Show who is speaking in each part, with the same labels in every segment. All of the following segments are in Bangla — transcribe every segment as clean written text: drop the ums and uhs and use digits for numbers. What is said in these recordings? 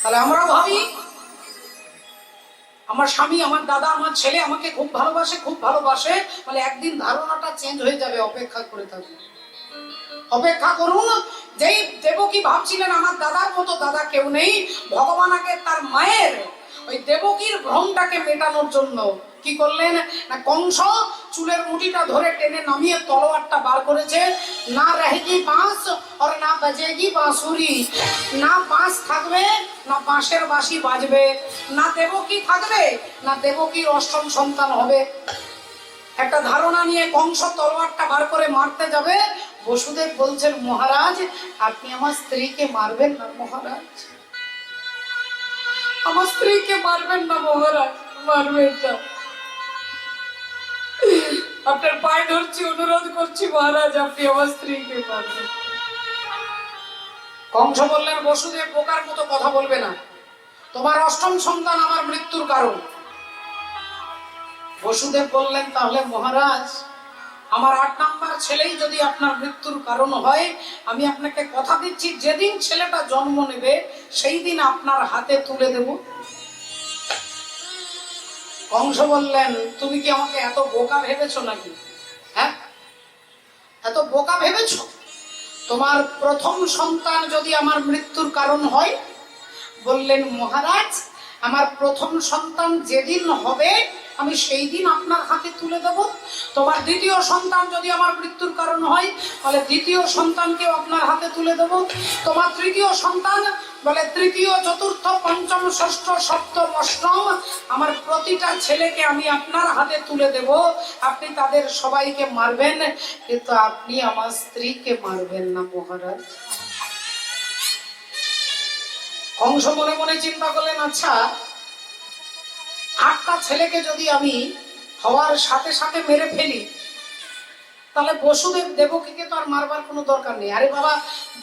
Speaker 1: তাহলে আমরা ভাবি আমার স্বামী, আমার দাদা, আমার ছেলে আমাকে খুব ভালোবাসে, বলে একদিন ধারণাটা চেঞ্জ হয়ে যাবে। অপেক্ষা করে থাকুন, অপেক্ষা করুন। যেই দেবকী ভাবছিলেন আমার দাদার মতো দাদা কেউ নেই, ভগবান আগে তার মায়ের ওই দেবকীর ভ্রমটাকে মেটানোর জন্য কি করলেন না, কংস চুলের মুঠিটা ধরে টেনে নামিয়ে তলোয়ারটা বার করেছে। না रहेगी बांस और না बजेगी बांसुरी, না বাঁশ থাকবে না বাঁশের বাঁশি বাজবে, না দেবকী থাকবে না দেবকীর অষ্টম সন্তান হবে। একটা ধারণা নিয়ে কংস তলোয়ারটা বার করে মারতে যাবে। বসুদেব বলছেন মহারাজ আপনি আমার স্ত্রীকে মারবেন না মহারাজ, আমার স্ত্রীকে মারবেন না মহারাজ, মারবেন না। আপনার পায়ে ধরছি, অনুরোধ করছি মহারাজ আপনি আমার স্ত্রীকে মারবেন। কংস বললেন বসুদেব বোকার মতো কথা বলবে না, তোমার অষ্টম সন্তান আমার মৃত্যুর কারণ। বসুদেব বললেন তাহলে মহারাজ আমার 8 নাম্বার ছেলেই যদি আপনার মৃত্যুর কারণ হয়, আমি আপনাকে কথা দিচ্ছি যেদিন ছেলেটা জন্ম নেবে সেই দিন আপনার হাতে তুলে দেব। কংস বললেন তুমি কি আমাকে এত বোকা ভেবেছো নাকি? হ্যাঁ, এত বোকা ভেবেছো? তোমার প্রথম সন্তান যদি আমার মৃত্যুর কারণ হয়, বললেন মহারাজ আমার প্রথম সন্তান যেদিন হবে আমি সেই দিন আপনার হাতে তুলে দেব। তোমার দ্বিতীয় সন্তান যদি আমার মৃত্যুর কারণ হয়, তাহলে দ্বিতীয় সন্তানকেও আপনার হাতে তুলে দেব। তোমার তৃতীয় সন্তান, বলে তৃতীয়, চতুর্থ, পঞ্চম, ষষ্ঠ, সপ্তম, অষ্টম, আমার প্রতিটা ছেলেকে আমি আপনার হাতে তুলে দেব। আপনি তাদের সবাইকে মারবেন, কিন্তু আপনি আমার স্ত্রীকে মারবেন না মহারাজ। কংস মনে মনে চিন্তা করলেন আচ্ছা 8টা ছেলেকে যদি আমি হওয়ার সাথে সাথে মেরে ফেলি, তাহলে বসুদেব দেবকীকে তো আর মারবার কোনো দরকার নেই। আরে বাবা,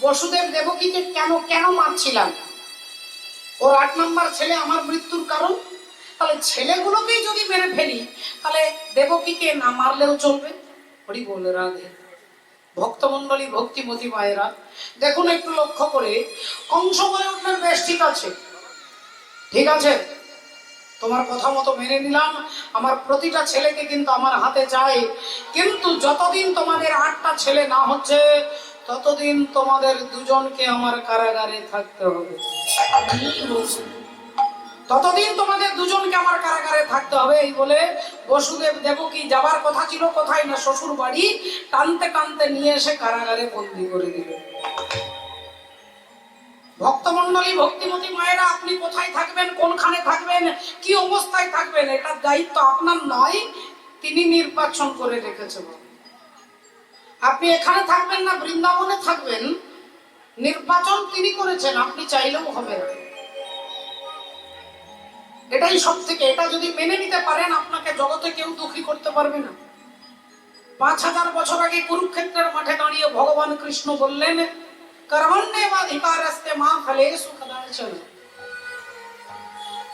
Speaker 1: বসুদেব দেবকীকে কেন মারছিলাম? ওর 8 নাম্বার ছেলে আমার মৃত্যুর কারণ। তাহলে ছেলেগুলোকেই যদি মেরে ফেলি, তাহলে দেবকীকে না মারলেও চলবে। হরি বল রাধে। ভক্তমন্ডলী, ভক্তিমতী মায়েরা দেখুন একটু লক্ষ্য করে, কংস বলে উঠলেন বেশ ঠিক আছে, ঠিক আছে, তোমার কথা মতো মেনে নিলাম, আমার প্রতিটা ছেলেকে কিন্তু আমার হাতে চাই, কিন্তু যতদিন তোমাদের 8টা ছেলে না হচ্ছে ততদিন তোমাদের দুজনকে আমার কারাগারে থাকতে হবে। ততদিন তোমাদের দুজনকে আমার কারাগারে থাকতে হবে। এই বলে বসুদেব দেবকী যাবার কথা ছিল কোথায় না শ্বশুর বাড়ি, টানতে টানতে নিয়ে এসে কারাগারে বন্দি করে দিল। ভক্তমন্ডলী, ভক্তিমতী মায়েরা আপনি কোথায় থাকবেন, কোনখানে থাকবেন, কি অবস্থায় থাকবেন, এটার দায়িত্ব আপনার নয়, তিনি নির্বাচন করে রেখেছেন। আপনি এখানে থাকবেন না বৃন্দাবনে থাকবেন, নির্বাচন তিনি করেছেন, আপনি চাইলেও হবে না। এটাই সব থেকে, এটা যদি মেনে নিতে পারেন আপনাকে জগতে কেউ দুঃখী করতে পারবে না। 5000 বছর আগে কুরুক্ষেত্রের মাঠে দাঁড়িয়ে ভগবান কৃষ্ণ বললেন কর্মণ্যেবাধিকারস্তে মা ফলেষু কদাচন,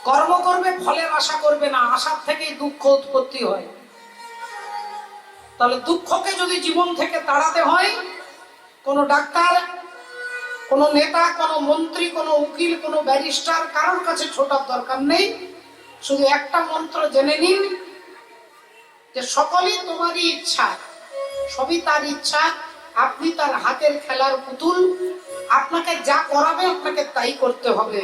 Speaker 1: কর্ম করবে ফলের আশা করবে না, আশার থেকেই দুঃখ উৎপত্তি হয়। তাহলে দুঃখকে যদি জীবন থেকে তাড়াতে হয়, কোন ডাক্তার, কোন নেতা, কোন মন্ত্রী, কোন উকিল, কোন ব্যারিস্টার কারোর কাছে ছোটার দরকার নেই। শুধু একটা মন্ত্র জেনে নিন যে সকলই তোমারই ইচ্ছা, সবই তার ইচ্ছা, আপনি তার হাতের খেলার পুতুল, আপনাকে যা করাবে আপনাকে তাই করতে হবে।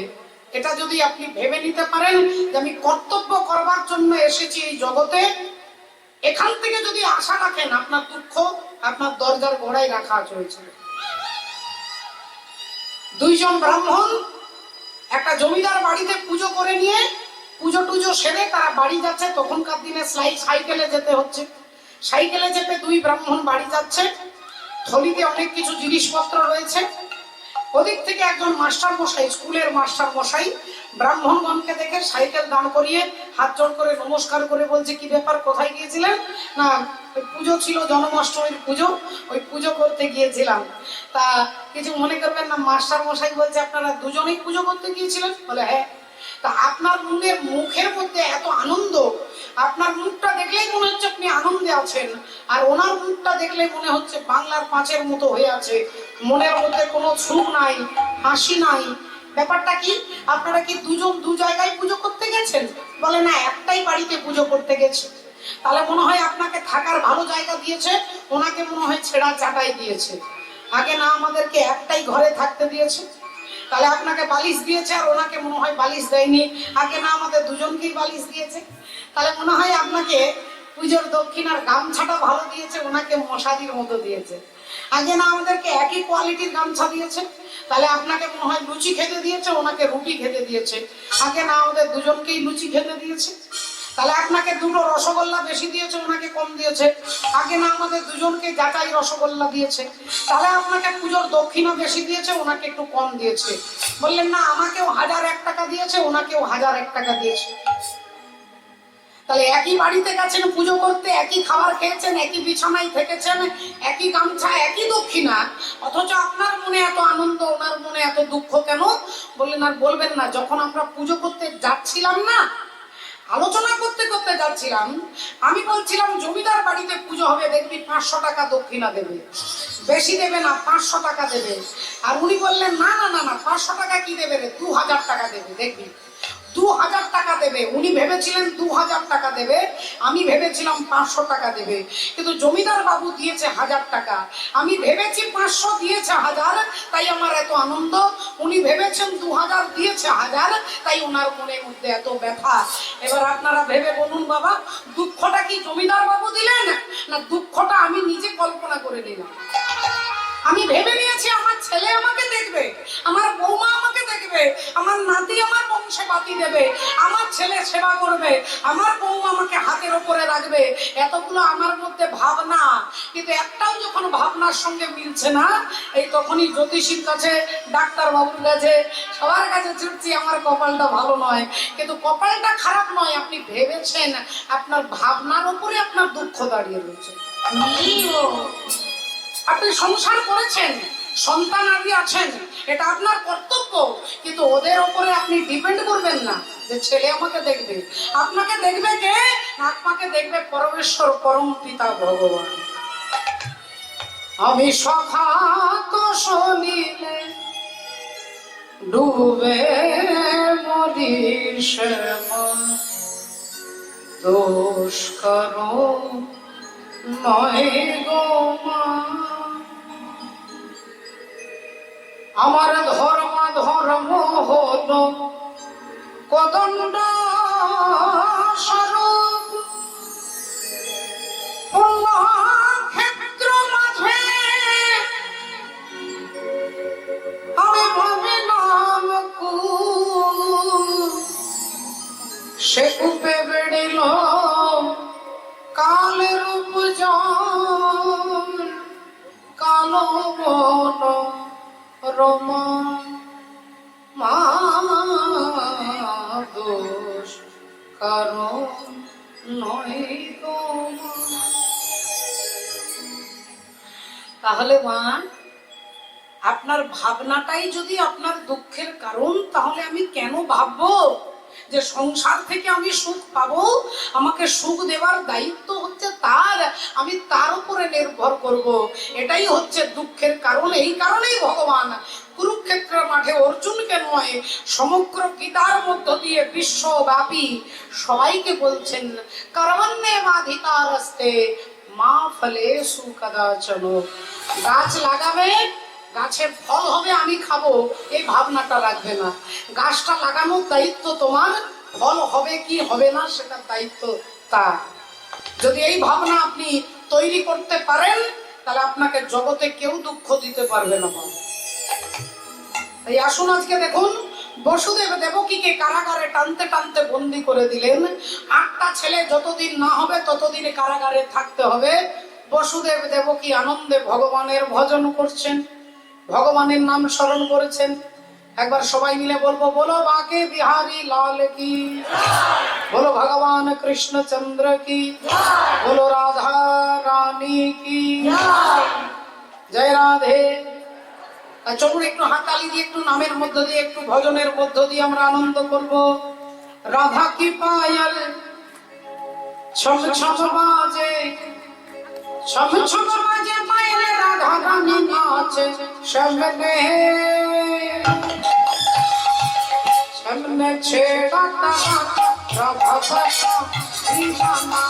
Speaker 1: এটা যদি আপনি ভেবে নিতে পারেন যে আমি কর্তব্য করবার জন্য এসেছি এই জগতে, এখান থেকে যদি আশা রাখেন, আপনার দুঃখ আপনার দরজার গোড়ায় রাখা চলছে। 2 জন ব্রাহ্মণ একটা জমিদার বাড়িতে পুজো করে নিয়ে পুজো টুজো সেরে তারা বাড়ি যাচ্ছে। তখনকার দিনে সাইকেলে যেতে হচ্ছে। সাইকেলে চেপে 2 ব্রাহ্মণ বাড়ি যাচ্ছে, থলিতে অনেক কিছু জিনিসপত্র রয়েছে। ওদিক থেকে একজন মাস্টার মশাই, স্কুলের মাস্টার মশাই ব্রাহ্মণগণকে দেখে সাইকেল দাঁড় করিয়ে হাত জোড় করে নমস্কার করে বলছে কি ব্যাপার, কোথায় গিয়েছিলেন? না পুজো ছিল, জন্মাষ্টমীর পুজো, ওই পুজো করতে গিয়েছিলাম। তা কিছু মনে করবেন না, মাস্টার মশাই বলছে আপনারা দুজনেই পুজো করতে গিয়েছিলেন? বলে হ্যাঁ। তা আপনার মুখের মধ্যে এত আনন্দ, আপনার মুখটা দেখলেই মনে হচ্ছে আপনি আনন্দে আছেন, আর ওনার মুখটা দেখলে মনে হচ্ছে বাংলার 5-এর মতো হয়ে আছে, মনের মধ্যে কোনো সুখ নাই, হাসি নাই, ব্যাপারটা কি? আপনারা কি দুজন দু জায়গায় পুজো করতে গেছেন? বলে না, একটাই বাড়িতে পুজো করতে গেছে। তাহলে মনে হয় আপনাকে থাকার ভালো জায়গা দিয়েছে, ওনাকে মনে হয় ছেঁড়া চাটাই দিয়েছে। আগে না আমাদেরকে একটাই ঘরে থাকতে দিয়েছে, তাহলে আপনাকে বালিশ দিয়েছে আর ওনাকে মনে হয় বালিশ দেয়নি। আগে না আমাদের দুজনকেই বালিশ দিয়েছে, তাহলে মনে হয় আপনাকে পুজোর দক্ষিণার গামছাটা ভালো দিয়েছে, ওনাকে মশারির মতো দিয়েছে। আগে না আমাদেরকে একই কোয়ালিটির গামছা দিয়েছে, তাহলে আপনাকে মনে হয় লুচি খেতে দিয়েছে, ওনাকে রুটি খেতে দিয়েছে। আগে না আমাদের দুজনকেই লুচি খেতে দিয়েছে, তাহলে আপনাকে দুটো রসগোল্লা বেশি দিয়েছে, ওনাকে কম দিয়েছে। আগে না আমাদের দুজনকে যাচাই রসগোল্লা দিয়েছে, তাহলে আপনাকে পুজোর দক্ষিণা বেশি দিয়েছে, ওনাকে একটু কম দিয়েছে। বললেন না, আমাকেও 1001 টাকা দিয়েছে, ওনাকেও 1001 টাকা দিয়েছে। তাহলে একই বাড়িতে গেছেন পুজো করতে, একই খাবার খেয়েছেন, একই বিছানায় থেকেছেন, একই গামছা, একই দক্ষিণা, অথচ আপনার মনে এত আনন্দ, ওনার মনে এত দুঃখ কেন? বললেন আর বলবেন না, যখন আমরা পুজো করতে যাচ্ছিলাম না, আলোচনা করতে করতে যাচ্ছিলাম, আমি বলছিলাম জমিদার বাড়িতে পুজো হবে, দেখবি 500 টাকা দক্ষিণা দেবে, বেশি দেবে না, 500 টাকা দেবে। আর উনি বললেন না না না না, 500 টাকা কি দেবে রে, 2000 টাকা দেবে, দেখবি 2000 টাকা দেবে। উনি ভেবেছিলেন 2000 টাকা দেবে, আমি ভেবেছিলাম 500 টাকা দেবে, কিন্তু জমিদার বাবু দিয়েছে 1000 টাকা। আমি ভেবেছি 500 দিয়েছে 1000, তাই আমার এত আনন্দ। উনি ভেবেছেন 2000 দিয়েছে 1000, তাই ওনার মনের মধ্যে এত ব্যথা। এবার আপনারা ভেবে বলুন বাবা, দুঃখটা কি জমিদার বাবু দিলেন, না দুঃখটা আমি নিজে কল্পনা করে নিলাম? আমি ভেবে নিয়েছি আমার ছেলে আমাকে দেখবে, আমার বৌমা আমাকে দেখবে, আমার নাতি আমার বংশে বাতি দেবে, আমার ছেলে সেবা করবে, আমার বউ আমাকে হাতের ওপরে রাখবে, এতগুলো আমার মধ্যে ভাবনা। কিন্তু একটাও যখন ভাবনার সঙ্গে মিলছে না, এই তখনই জ্যোতিষীর কাছে, ডাক্তার বাবুর কাছে, সবার কাছে ছুটছি, আমার কপালটা ভালো নয়। কিন্তু কপালটা খারাপ নয়, আপনি ভেবেছেন, আপনার ভাবনার উপরে আপনার দুঃখ দাঁড়িয়ে রয়েছে। আপনি সংসার করেছেন, সন্তান আদি আছেন, এটা আপনার কর্তব্য, কিন্তু ওদের ওপরে আপনি ডিপেন্ড করবেন না যে ছেলে আমাকে দেখবে। আপনাকে দেখবে কে? আপনাকে দেখবে পরমেশ্বর, পরম পিতা ভগবান। আমি সখা তো শুনিলে ডুবে মরিস, দোষ করো নয় গো মা, আমার ধর্ম হলো কদণ্ড স্বরূপ, ক্ষেত্র মাঝে আমি ভাবিলাম সে কূপে বেড়িল কালের উপজন, কালো বন রমা মা, দোষ কারণ নয় গো। তাহলে মা, আপনার ভাবনাটাই যদি আপনার দুঃখের কারণ, তাহলে আমি কেন ভাববো যে সংসার থেকে আমি সুখ পাবো? আমাকে সুখ দেওয়ার দায়িত্ব হচ্ছে তার, আমি তার উপরে নির্ভর করব, এটাই হচ্ছে দুঃখের কারণ। এই কারণেই ভগবান কুরুক্ষেত্রের মাঠে অর্জুনকে নয়, সমগ্র গীতার মধ্য দিয়ে বিশ্বব্যাপী সবাইকে বলছেন, কর্মণ্যেবাধিকারস্তে মা ফলেষু কদাচন। গাছ লাগাবে, গাছের ফল হবে আমি খাবো, এই ভাবনাটা রাখবে না। গাছটা লাগানোর দায়িত্ব তোমার, ফল হবে কি হবে না সেটার দায়িত্ব তার। যদি এই ভাবনা আপনি তৈরি করতে পারেন, তাহলে আপনাকে জগতে কেউ দুঃখ দিতে পারবে না। তাই আসুন আজকে দেখুন, বসুদেব দেবকীকে কারাগারে টানতে টানতে বন্দি করে দিলেন। 8টা ছেলে যতদিন না হবে ততদিন কারাগারে থাকতে হবে। বসুদেব দেবকী আনন্দে ভগবানের ভজন করছেন, ভগবানের নাম স্মরণ করেছেন। একবার সবাই মিলে বলবো, বলো বাঁকে বিহারী লাল কি, বলো ভগবান কৃষ্ণচন্দ্র কি, বলো রাধা রানী কি জয়। রাধে। চলুন একটু হাততালি দিয়ে, একটু নামের মধ্য দিয়ে, একটু ভজনের মধ্য দিয়ে আমরা আনন্দ করব। রাধা কি পায়াল ছম ছম বাজে, ছম ছম বাজে পায়াল, রাধা রানী নাচে সামনে। में छेड़ा राधा कृष्ण दीवाना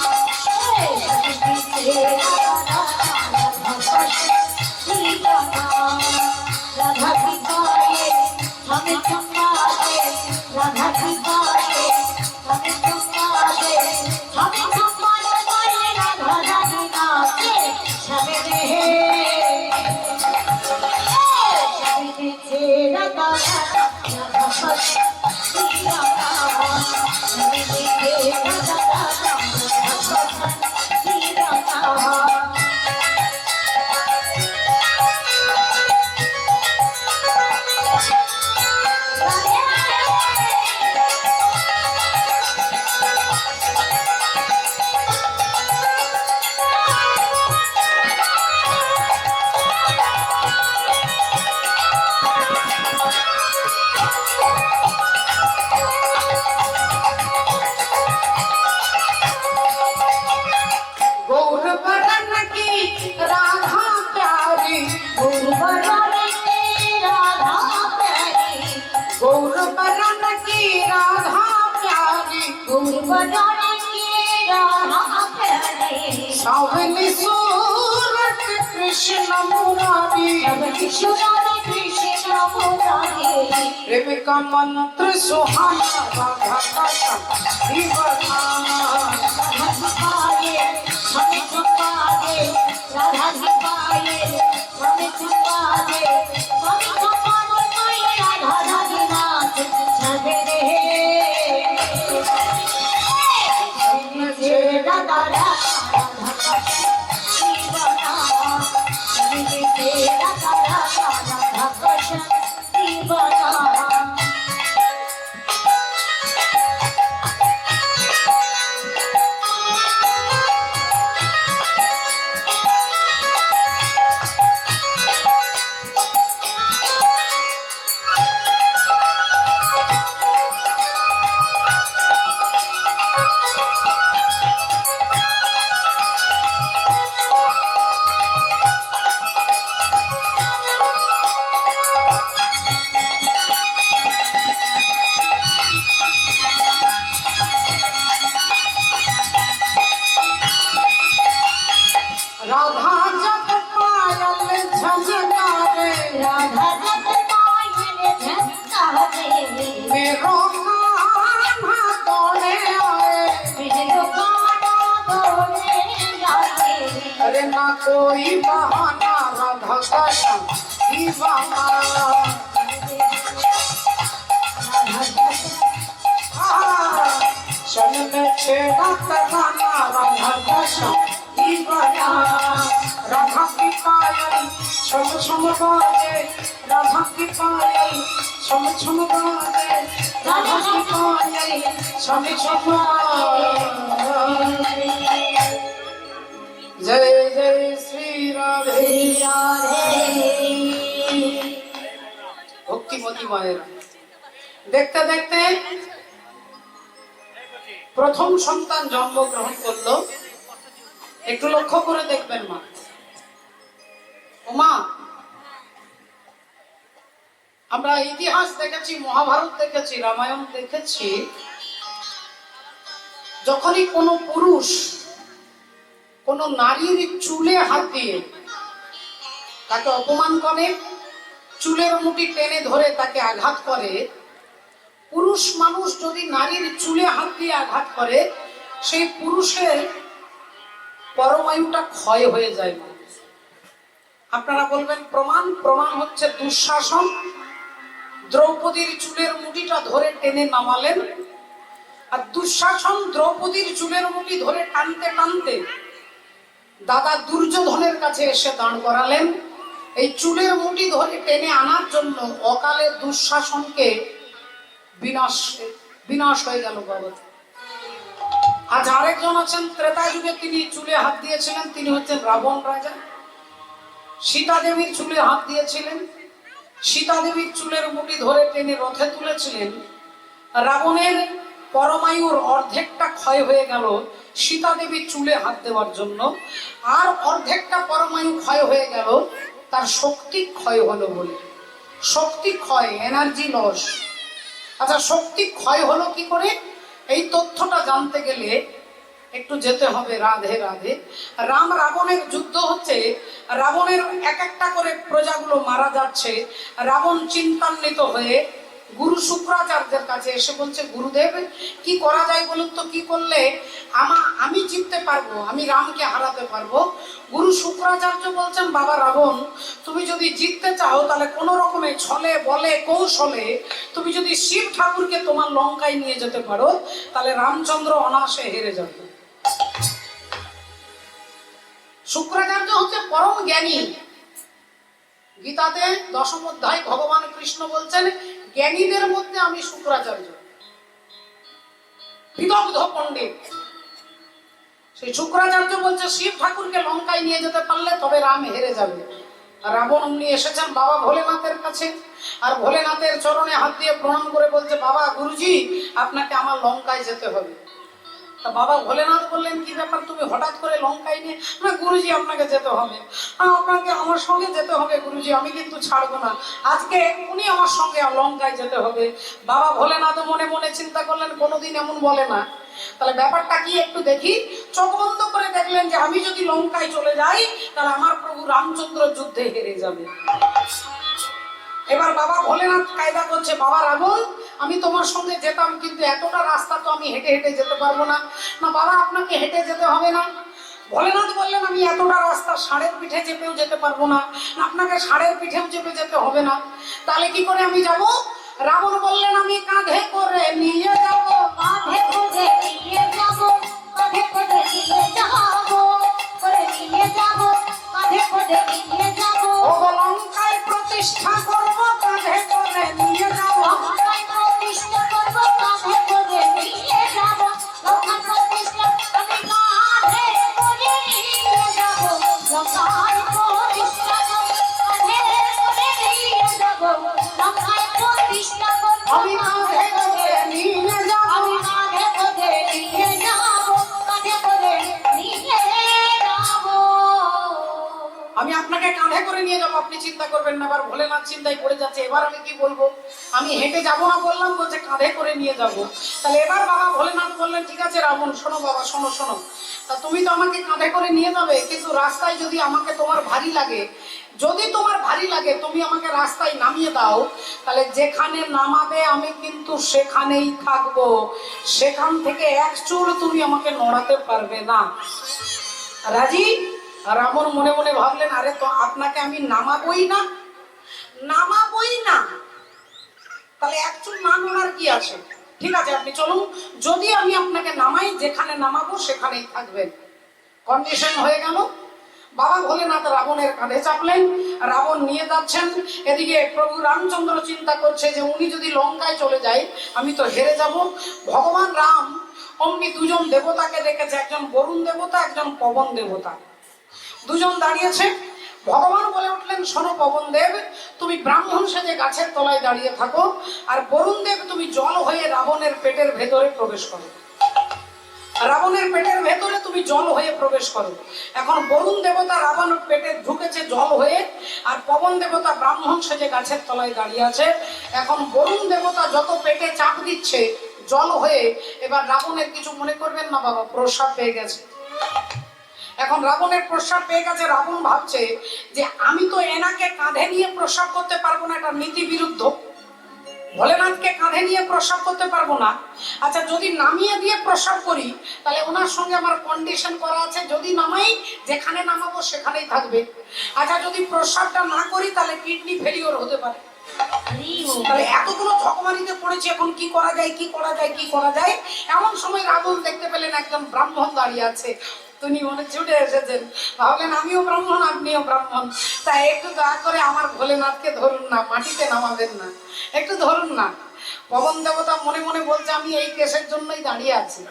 Speaker 2: राधा की पाए हमें चंपा दे राधा की पाए हमें चंपा दे हमें चंपा दे राधा रानी नाचे छबे रे छबे रे राधा राधा बस दीवाना छबे रे राधा राधा बस दीवाना
Speaker 1: सावली सूरत कृष्ण मुरारी
Speaker 2: कृष्ण मुरारी
Speaker 1: प्रेम का मंत्र सुहाना राधा का दीवाना
Speaker 2: हमें चुपा दे राधा की पाए हमें चुपा दे हमें चुपा दे राधा रानी नाच छबे रे राधा राधा दीवाना छबे रे राधा राधा कृष्ण दीवाना
Speaker 1: राधा जब पायल झमकारे
Speaker 2: राधा जब पायल झमकारे
Speaker 1: मेरो कान्हा दौड़े आए
Speaker 2: मेरो कान्हा दौड़े आए
Speaker 1: अरे ना कोई बहाना राधा कृष्ण दीवाना चल में छेड़ा तराना राधा कृष्ण दीवाना राधा की पायल छम छम बाजे राधा की पायल छम छम बाजे राधा की पायल छम छम बाजे जय जय श्री राधे ভক্তিমতী মায়েরা দেখতে দেখতে প্রথম সন্তান জন্মগ্রহণ করলো একটু লক্ষ্য করে দেখবেন মা ওমা আমরা ইতিহাস দেখেছি মহাভারত দেখেছি রামায়ণ দেখেছি যখনই কোনো পুরুষ কোনো নারীর চুলে হাত দিয়ে তাকে অপমান করে চুলের মুঠি টেনে ধরে তাকে আঘাত করে পুরুষ মানুষ যদি নারীর চুলে হাত দিয়ে আঘাত করে সেই পুরুষের পরমায়ুটা ক্ষয় হয়ে যায় আপনারা বলবেন প্রমাণ প্রমাণ হচ্ছে দুঃশাসন দ্রৌপদীর চুলের মুঠিটা ধরে টেনে নামালেন আর দুঃশাসন দ্রৌপদীর চুলের মুঠি ধরে টানতে টানতে দাদা দুর্যোধনের কাছে এসে দাঁড় করালেন এই চুলের মুঠি ধরে টেনে আনার জন্য অকালে দুঃশাসনকে বিনাশ হয়ে গেল বাবা আজ আরেকজন আছেন ত্রেতা যুগে তিনি চুলে হাত দিয়েছিলেন তিনি হচ্ছেন রাবণ রাজা সীতা দেবীর চুলে হাত দিয়েছিলেন সীতা দেবীর চুলের মুঠি ধরে টেনে রথে তুলেছিলেন রাবণের পরমায়ুর অর্ধেকটা ক্ষয় হয়ে গেল সীতা দেবীর চুলে হাত দেওয়ার জন্য আর অর্ধেকটা পরমায়ু ক্ষয় হয়ে গেল তার শক্তি ক্ষয় হলো বলে শক্তি ক্ষয় এনার্জি লস আচ্ছা, শক্তি ক্ষয় হলো কি করে? এই তথ্যটা জানতে গেলে একটু যেতে হবে রাধে রাধে। রাম রাবণের যুদ্ধ হচ্ছে, রাবণের এক একটা করে প্রজাগুলো মারা যাচ্ছে। রাবণ চিন্তান্বিত হয়ে গুরু শুক্রাচার্যের কাছে এসে বলছে, গুরুদেব কি করা যায় বলুন তো, কি করলে আমি জিততে পারবো, আমি রামকে হারাতে পারবো? গুরু শুক্রাচার্য বলছেন, বাবা রাবণ, তুমি যদি জিততে চাও তাহলে কোনো রকমে ছলে বলে কৌশলে তুমি যদি শিব ঠাকুরকে তোমার লঙ্কায় নিয়ে যেতে পারো তাহলে রামচন্দ্র অনায়াসে হেরে যাবে। শুক্রাচার্য হচ্ছে পরম জ্ঞানী। গীতাতে 10ম অধ্যায় ভগবান কৃষ্ণ বলছেন, জ্ঞানীদের মধ্যে আমি শুক্রাচার্য, বিদগ্ধ পণ্ডিত। সেই শুক্রাচার্য বলছে, শিব ঠাকুরকে লঙ্কায় নিয়ে যেতে পারলে তবে রাম হেরে যাবে। রাবণ অমনি এসেছেন বাবা ভোলেনাথের কাছে, আর ভোলেনাথের চরণে হাত দিয়ে প্রণাম করে বলছে, বাবা গুরুজি আপনাকে আমার লঙ্কায় যেতে হবে। তা বাবা ভোলেনাথ বললেন, কি ব্যাপার, তুমি হঠাৎ করে লঙ্কায় নিয়ে? না গুরুজি আপনাকে যেতে হবে, আপনাকে আমার সঙ্গে যেতে হবে গুরুজি, আমি কিন্তু ছাড়বো না, আজকে উনি আমার সঙ্গে লঙ্কায় যেতে হবে। বাবা ভোলেনাথ মনে মনে চিন্তা করলেন, কোনোদিন এমন বলে না, তাহলে ব্যাপারটা কি একটু দেখি। চোখ বন্ধ করে দেখলেন যে আমি যদি লঙ্কায় চলে যাই তাহলে আমার প্রভু রামচন্দ্র যুদ্ধে হেরে যাবে। এবার বাবা ভোলেনাথ কায়দা করছে, বাবা রাবণ আমি তোমার সঙ্গে যেতাম, কিন্তু এতটা রাস্তা তো আমি হেঁটে হেঁটে যেতে পারবো না। না বাবা আপনাকে হেঁটে যেতে হবে না। ভোলেনাথ বললেন, আমি এতটা রাস্তা ষাঁড়ের পিঠে চেপেও যেতে পারবো না, আপনাকে ষাঁড়ের পিঠেও চেপে যেতে হবে না, তাহলে কি করে আমি যাব? রাবণ বললেন, আমি কাঁধে করে নিয়ে যাব,
Speaker 2: কাঁধে করে নিয়ে যাব, কাঁধে করে নিয়ে যাব, করে নিয়ে যাব, কাঁধে করে নিয়ে যাব।
Speaker 1: ও লঙ্কায় প্রতিষ্ঠা করব, কাঁধে করে নিয়ে যাব,
Speaker 2: লঙ্কায় প্রতিষ্ঠা করব, কাঁধে করে নিয়ে যাব, লঙ্কায় প্রতিষ্ঠা আমি কাঁধে করে নিয়ে যাব, লঙ্কায় প্রতিষ্ঠা করব, কাঁধে করে নিয়ে যাব, লঙ্কায় প্রতিষ্ঠা করব,
Speaker 1: আমি কাঁধে করে নিয়ে যাব।
Speaker 2: আমি কাঁধে করে নিয়ে যাব, কাঁধে করে নিয়ে যাব।
Speaker 1: আমি আপনাকে কাঁধে করে নিয়ে যাবো, আপনি চিন্তা করবেন না। এবার ভোলেনাথ চিন্তায় পড়ে যাচ্ছে, এবার আমি কি বলবো? আমি হেঁটে যাবো না বললাম, বলছে কাঁধে করে নিয়ে যাব। তাহলে এবার বাবা ভোলেনাথ বললেন, ঠিক আছে রাবণ, শোনো বাবা, শোনো শোনো, তা তুমি তো আমাকে কাঁধে করে নিয়ে যাবে, কিন্তু রাস্তায় যদি আমাকে তোমার ভারী লাগে, যদি তোমার ভারী লাগে তুমি আমাকে রাস্তায় নামিয়ে দাও, তাহলে যেখানে নামাবে আমি কিন্তু সেখানেই থাকবো, সেখান থেকে এক চুল তুমি আমাকে নড়াতে পারবে না। রাজি? রাবণ মনে মনে ভাবলেন, আরে তো আপনাকে আমি নামাবই না, নামাবই না, তাহলে একচুল না নড়ার কি আছে? ঠিক আছে আপনি চলুন, যদি আমি আপনাকে নামাই, যেখানে নামাবো সেখানেই থাকবেন। কন্ডিশন হয়ে গেল। বাবা ভোলেনাথ রাবণের কাঁধে চাপলেন, রাবণ নিয়ে যাচ্ছেন। এদিকে প্রভু রামচন্দ্র চিন্তা করছে যে উনি যদি লঙ্কায় চলে যায় আমি তো হেরে যাব। ভগবান রাম অমনি দুজন দেবতাকে দেখেছে, একজন বরুণ দেবতা, একজন পবন দেবতা, দুজন দাঁড়িয়েছে। ভগবান বলে উঠলেন, শোনো পবন দেব, তুমি ব্রাহ্মণ সেজে গাছের তলায় দাঁড়িয়ে থাকো, আর বরুণ দেব তুমি জল হয়ে রাবণের পেটের ভেতরে প্রবেশ করো, রাবণের পেটের ভেতরে তুমি জল হয়ে প্রবেশ করো। এখন বরুণ দেবতা রাবণের পেটে ঢুকেছে জল হয়ে, আর পবন দেবতা ব্রাহ্মণ সেজে গাছের তলায় দাঁড়িয়ে আছে। এখন বরুণ দেবতা যত পেটে চাপ দিচ্ছে জল হয়ে, এবার রাবণের কিছু মনে করবেন না বাবা, প্রসাদ পেয়ে গেছে। এখন রাবণের প্রস্রাব পেয়ে গেছে, রাবণ ভাবছে যে আমি তো এনাকে কাঁধে নিয়ে প্রস্রাব করতে পারবো না, এটা নীতি বিরুদ্ধ, ভোলেনাথকে কাঁধে নিয়ে প্রস্রাব করতে পারবো না। আচ্ছা যদি নামিয়ে দিয়ে প্রস্রাব করি তাহলে ওনার সঙ্গে আমার কন্ডিশন করা আছে, যদি নামাই যেখানে নামাবো সেখানেই থাকবে। আচ্ছা যদি প্রস্রাবটা না করি তাহলে কিডনি ফেলিওর হতে পারে। তাহলে এতগুলো ঝকমারিতে পড়েছে, এখন কি করা যায়, কি করা যায়, কি করা যায়? এমন সময় রাবণ দেখতে পেলেন একজন ব্রাহ্মণ দাঁড়িয়ে আছে, তিনি মনে ছুটে এসেছেন, ভাবলেন আমিও ব্রাহ্মণ আপনিও ব্রাহ্মণ, তাই একটু দয়া করে আমার ভোলেনাথকে ধরুন না, মাটিতে নামাবেন না, একটু ধরুন না। পবন দেবতা মনে মনে বলছে আমি এই কেসের জন্যই দাঁড়িয়ে আছি,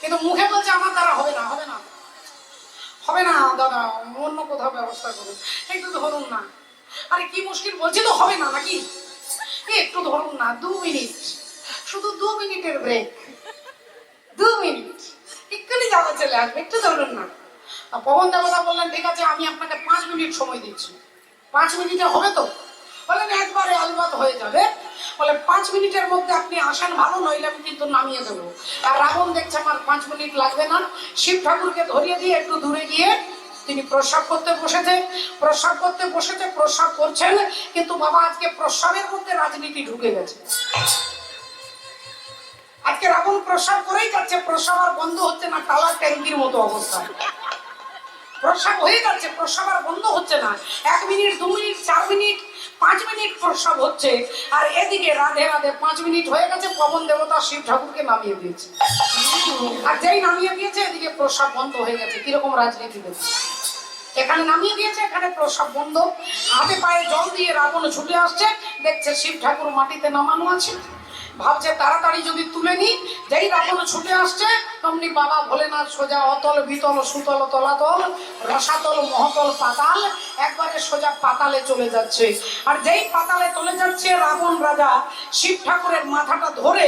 Speaker 1: কিন্তু মুখে বলছে আমার দ্বারা হবে না, হবে না, হবে না দাদা, অন্য কোথাও ব্যবস্থা করুন, একটু ধরুন না। আরে কি মুশকিল, বলছি তো হবে না নাকি, একটু ধরুন না, 2 মিনিট, শুধু 2 মিনিটের ব্রেক, 2 মিনিট, এক্ষুনি যাওয়া চলে আসবে, একটু ধরুন না। পবন দেবতা বললেন, ঠিক আছে আমি আপনাকে 5 মিনিট সময় দিচ্ছি, 5 মিনিটে হবে তো? বললেন একবারে আলবাত হয়ে যাবে, বলে 5 মিনিটের মধ্যে আপনি আসেন, ভালো, নইলে আমি কিন্তু নামিয়ে দেবো। আর রাবণ দেখছে আমার 5 মিনিট লাগবে না, শিব ঠাকুরকে ধরিয়ে দিয়ে একটু দূরে গিয়ে তিনি প্রস্রাব করতে বসেছে। প্রস্রাব করছেন, কিন্তু বাবা আজকে প্রস্রাবের মধ্যে রাজনীতি ঢুকে গেছে। আজকে রাবণ প্রস্রাব করেই যাচ্ছে, প্রস্রাব আর বন্ধ হচ্ছে না, টালার ট্যাঙ্কির মতো অবস্থা। প্রস্রাব হয়ে যাচ্ছে, প্রস্রাব আর বন্ধ হচ্ছে না। 1 মিনিট, 2 মিনিট, 4 মিনিট, 5 মিনিট প্রস্রাব হচ্ছে। আর এদিকে রাধে রাধে 5 মিনিট হয়ে গেছে, পবন দেবতা শিব ঠাকুরকে নামিয়ে দিয়েছে। আর যেই নামিয়ে দিয়েছে এদিকে প্রস্রাব বন্ধ হয়ে গেছে। কিরকম রাজনীতি দেখছে, এখানে নামিয়ে দিয়েছে, এখানে প্রস্রাব বন্ধ। হাতে পায়ে জল দিয়ে রাবণ ছুটে আসছে, দেখছে শিব ঠাকুর মাটিতে নামানো আছে, ভাবছে তাড়াতাড়ি যদি তুলে নি। যেই রাবণ ছুটে আসছে তমনি বাবা ভোলেনাথ সোজা অতল বিতল সুতল তলাতল রসাতল মহতল পাতাল, একবারে সোজা পাতালে চলে যাচ্ছে। আর যেই পাতালে চলে যাচ্ছে রাবণ রাজা শিব ঠাকুরের মাথাটা ধরে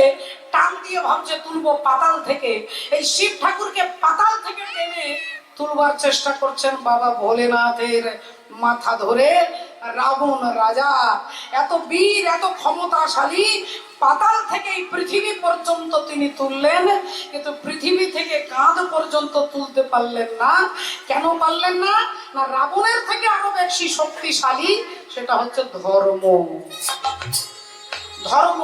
Speaker 1: টান দিয়ে ভাবছে তুলবো পাতাল থেকে। এই শিব ঠাকুরকে পাতাল থেকে টেনে তুলবার চেষ্টা করছেন বাবা ভোলেনাথের মাথা ধরে। রাবণ রাজা এত বীর, এত ক্ষমতাশালী, পাতাল থেকে এই পৃথিবী পর্যন্ত তিনি তুললেন, কিন্তু পৃথিবী থেকে কাঁধ পর্যন্ত তুলতে পারলেন না। কেন পারলেন না? না, রাবণের থেকে আরো বেশি শক্তিশালী, সেটা হচ্ছে ধর্ম। ধর্ম,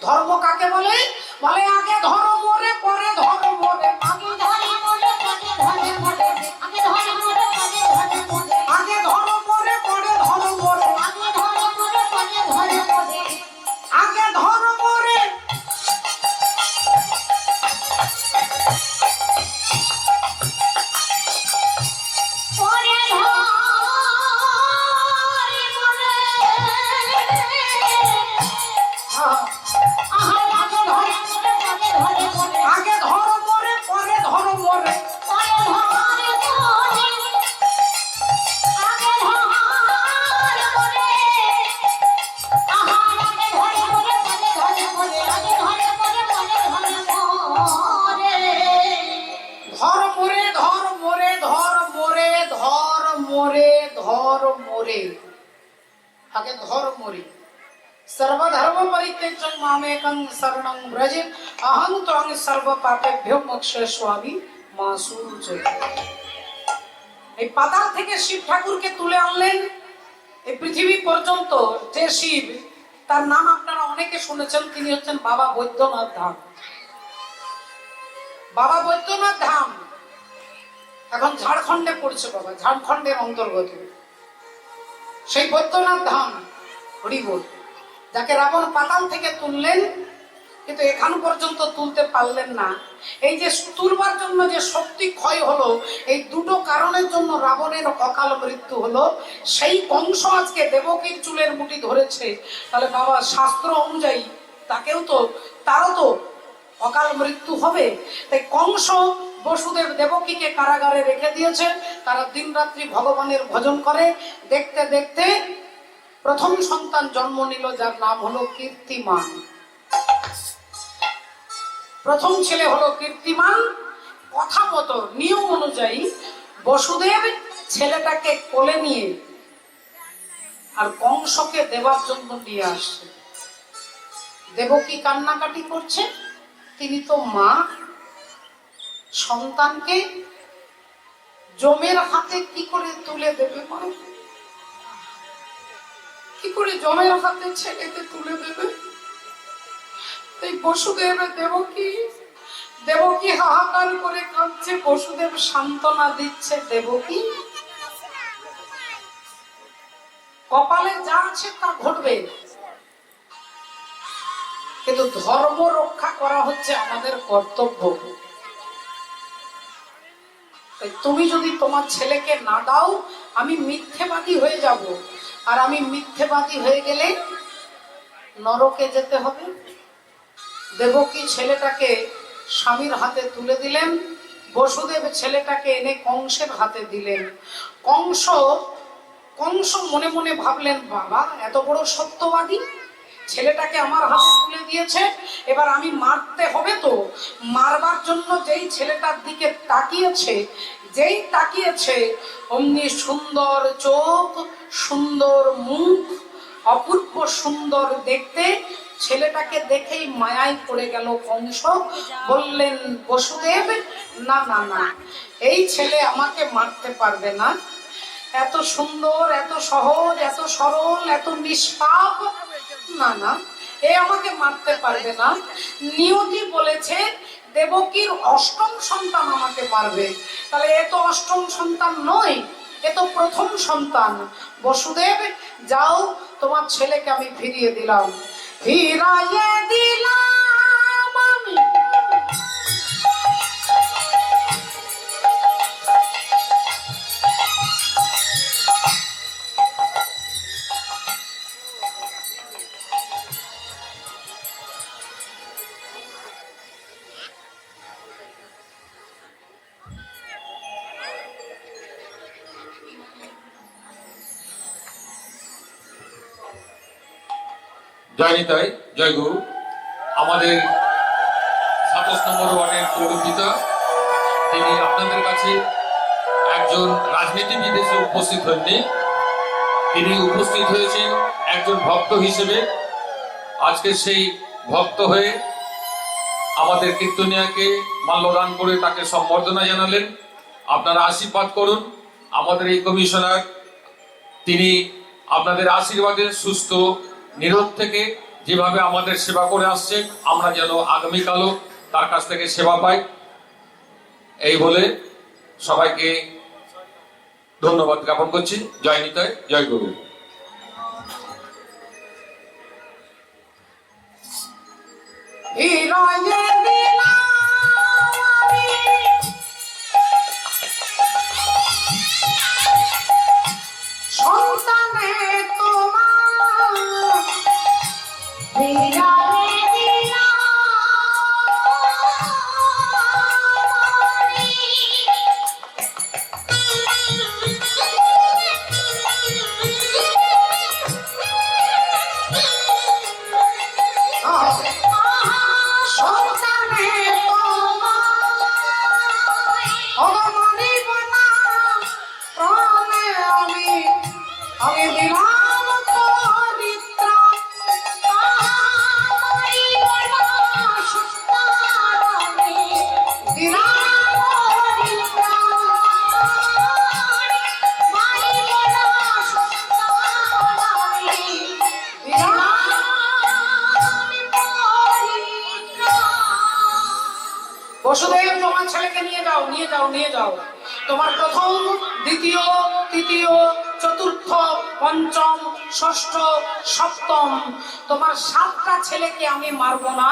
Speaker 1: ধর্ম কাকে বলে? বলে আগে ধর্ম রে পরে ধর্ম রে, আগে ধর্ম রে পরে ধর্ম রে, আগে ধর্ম রে পরে ধর্ম রে, আগে ধর্ম রে পরে ধর্ম রে, আগে ধর্ম রে পরে ধর্ম রে, আগে ধর্ম রে। আগে ধর্ম রে পরে ধর্ম রে, আগে ধর্ম রে। सर्वधर्म परित्यज्य मामेकं शरणं व्रज अहं त्वं सर्व पापेभ्यो मोक्षयिष्यामि मा शुचि। এই পাতাল থেকে শিব ঠাকুরকে তুলে আনলেন এই পৃথিবী পর্যন্ত। যে শিব, তার নাম আপনারা অনেকে শুনেছেন, তিনি হচ্ছেন বাবা বৈদ্যনাথ ধাম। বাবা বৈদ্যনাথ ধাম এখন ঝাড়খণ্ডে পড়ছে, বাবা ঝাড়খণ্ডের অন্তর্গত সেই বৈদ্যনাথ ধাম। হরি বল। যাকে রাবণ পাতাল থেকে তুললেন, কিন্তু এখান পর্যন্ত তুলতে পারলেন না। এই যে তুলবার জন্য যে শক্তি ক্ষয় হলো, এই দুটো কারণের জন্য রাবণের অকাল মৃত্যু হলো। সেই কংস আজকে দেবকীর চুলের মুঠি ধরেছে, তাহলে বাবা শাস্ত্র অনুযায়ী তারও তো অকাল মৃত্যু হবে। তাই কংস বসুদেব দেবকীকে কারাগারে রেখে দিয়েছে। তারা দিন রাত্রি ভগবানের ভজন করে। দেখতে দেখতে প্রথম সন্তান জন্ম নিল, যার নাম হলো কীর্তিমান। প্রথম ছেলে হলো কীর্তিমান। কথা মতো, নিয়ম অনুযায়ী বসুদেব ছেলেটাকে কোলে নিয়ে আর কংসকে দেবার জন্য নিয়ে আসছে। দেবকী কান্নাকাটি করছে, তিনি তো মা, সন্তানকে জমের হাতে কি করে তুলে দেবে? মা কি করে জমের হাতে ছেলেকে তুলে দেবে? এই বসুদেব দেবকী হাহাকার করে কাঁদছে, বসুদেব সান্ত্বনা দিচ্ছে। দেবকী, কপালে যা আছে তা ঘটবে, কিন্তু ধর্ম রক্ষা করা হচ্ছে আমাদের কর্তব্য। তুমি যদি তোমার ছেলেকে না দাও, আমি মিথ্যেবাদী হয়ে যাব, আর আমি মিথ্যেবাদী হয়ে গেলে নরকে যেতে হবে। দেবকী ছেলেটাকে স্বামীর হাতে তুলে দিলেন, বসুদেব ছেলেটাকে এনে কংসের হাতে দিলেন। কংস মনে মনে ভাবলেন, বাবা এত বড় সত্যবাদী, ছেলেটাকে আমার হাতে তুলে দিয়েছে, এবার আমি মারতে হবে। তো মারবার জন্য যেই ছেলেটার দিকে তাকিয়েছে অমনি সুন্দর চোখ, সুন্দর মুখ, অপূর্ব সুন্দর দেখতে। ছেলেটাকে দেখেই মায়ায় পড়ে গেল কংস। বললেন বসুদেব, না না না, এই ছেলে আমাকে মারতে পারবে না। এত সুন্দর, এত সহজ, এত সরল, এত নিষ্পাপ, না না, এ আমাকে মারতে পারবে না। নিয়তি বলেছে দেবকীর অষ্টম সন্তান আমাকে মারবে, তাহলে এ তো অষ্টম সন্তান নয়, এ তো প্রথম সন্তান। বসুদেব যাও, তোমার ছেলেকে আমি ফিরিয়ে দিলাম। ফিরাইয়ে দিলাম আমি
Speaker 3: জয় নিতাই, জয় গুরু। আমাদের 27 নম্বর ওয়ার্ডের পৌরপিতা, তিনি আপনাদের কাছে একজন রাজনীতিবিদ এসে উপস্থিত হননি, তিনি উপস্থিত হয়েছেন একজন ভক্ত হিসেবে। আজকে সেই ভক্ত হয়ে আমাদের কীর্তনিয়াকে মাল্যদান করে তাকে সম্বর্ধনা জানালেন। আপনারা আশীর্বাদ করুন। আমাদের এই কমিশনার, তিনি আপনাদের আশীর্বাদে সুস্থ নিরোগ থেকে যেভাবে আমাদের সেবা করে আসছে, আমরা যেন আগামীকালও তার কাছ থেকে সেবা পাই। এই বলে সবাইকে ধন্যবাদ জ্ঞাপন করছি। জয় নিতাই, জয় গুরু।
Speaker 1: ফিরাইয়ে দিলাম আমি সন্তানে তোমার,
Speaker 2: ফিরাইয়ে দিলাম আমি।
Speaker 1: সন্তানে তোমার মানিব না প্রাণে আমি, আমি দিলাম পরিত্রাণ। দিলাম বসুদেব, তোমার ছেলেকে নিয়ে যাও, নিয়ে যাও, নিয়ে যাও। তোমার প্রথম, দ্বিতীয়, তৃতীয়, চতুর্থ, পঞ্চম, ষষ্ঠ, সপ্তম, তোমার 7টা ছেলেকে আমি মারবো না,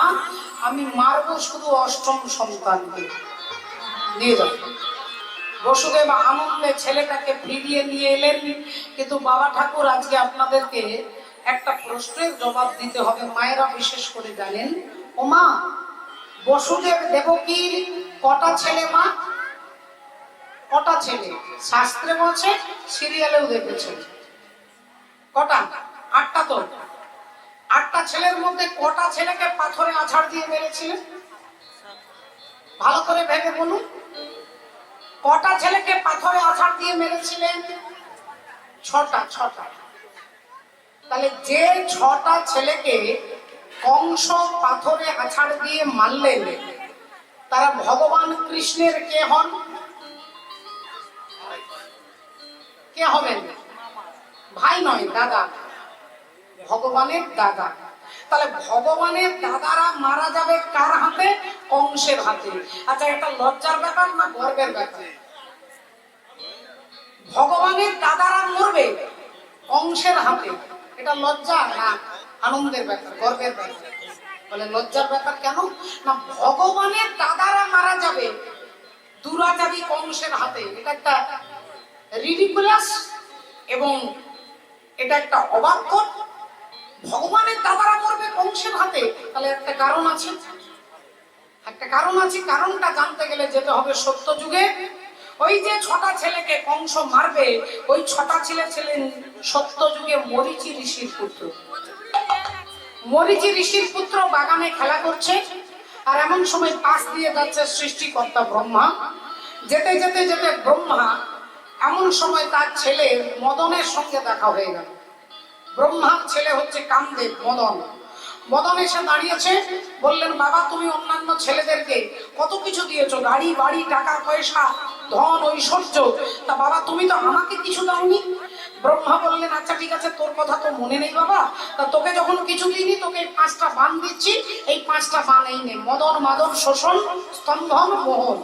Speaker 1: আমি মারবো শুধু অষ্টম সন্তানকে। নিয়ে যাও। বসুদেব আনন্দে ছেলেটাকে ফিরিয়ে নিয়ে এলেন। কিন্তু বাবা ঠাকুর, আজকে আপনাদেরকে একটা প্রশ্নের জবাব দিতে হবে। মায়েরা বিশেষ করে জানেন। ও মা, বসুদেব দেবকীর কটা ছেলে মা? কটা ছেলে? শাস্ত্রে বলছে, সিরিয়ালেও দেখেছেন। কটা? 8টা। তো 8টা ছেলের মধ্যে কটা ছেলেকে পাথরে আছাড় দিয়ে মেরেছিলেন? ভালো করে ভেবে বলুন, কটা ছেলেকে পাথরে আছাড় দিয়ে মেরেছিলেন? 6টা। তাহলে যে 6টা ছেলেকে কংস পাথরে আছাড় দিয়ে মারলেন, তারা ভগবান কৃষ্ণের কে হন? কে হবেন? ভাই নয়, দাদা, ভগবানের দাদা। তাহলে ভগবানের দাদারা মারা যাবে কার হাতে? কংসের হাতে। আচ্ছা, এটা লজ্জার ব্যাপার না গর্বের ব্যাপার? ভগবানের দাদারা মরবে কংসের হাতে, এটা লজ্জা না আনন্দের ব্যাপার, গর্বের ব্যাপার? বলে লজ্জার ব্যাপার কেন? না, ভগবানের দাদারা মারা যাবে দুরাচারী কংসের হাতে। এটা একটা রিডিকুলাস এবং এটা একটা অবাক। ভগবানের দাদারা মরবে কংসের হাতে, তাহলে একটা কারণ আছে, একটা কারণ আছে। কারণটা জানতে গেলে যেতে হবে সত্য যুগে। ওই যে 6টা ছেলেকে কংস মারবে, ওই 6টা ছেলে ছিলেন সত্য যুগে মরীচি ঋষির পুত্র। মরীচি ঋষির পুত্র বাগানে খেলা করছে, আর এমন সময় পাশ দিয়ে যাচ্ছে সৃষ্টিকর্তা ব্রহ্মা। যেতে যেতে যেতে ব্রহ্মা এমন সময় তার ছেলে মদনের সঙ্গে দেখা হয়ে গেল। ব্রহ্মার ছেলে হচ্ছে কামদেব, মদন। মদন এসে দাঁড়িয়েছে, বললেন বাবা তুমি অন্যান্য ছেলেদেরকে কত কিছু দিয়েছো, গাড়ি বাড়ি টাকা পয়সা ধন ঐশ্বর্য, তা বাবা তুমি তো আমাকে কিছু দাওনি। ব্রহ্মা বললেন আচ্ছা ঠিক আছে, তোর কথা তো মনে নেই বাবা, তা তোকে যখন কিছু দিইনি তোকে 5টা বান দিচ্ছি, এই 5টা বান এই নে, মদন মাদন শোষণ স্তম্ভন মোহন,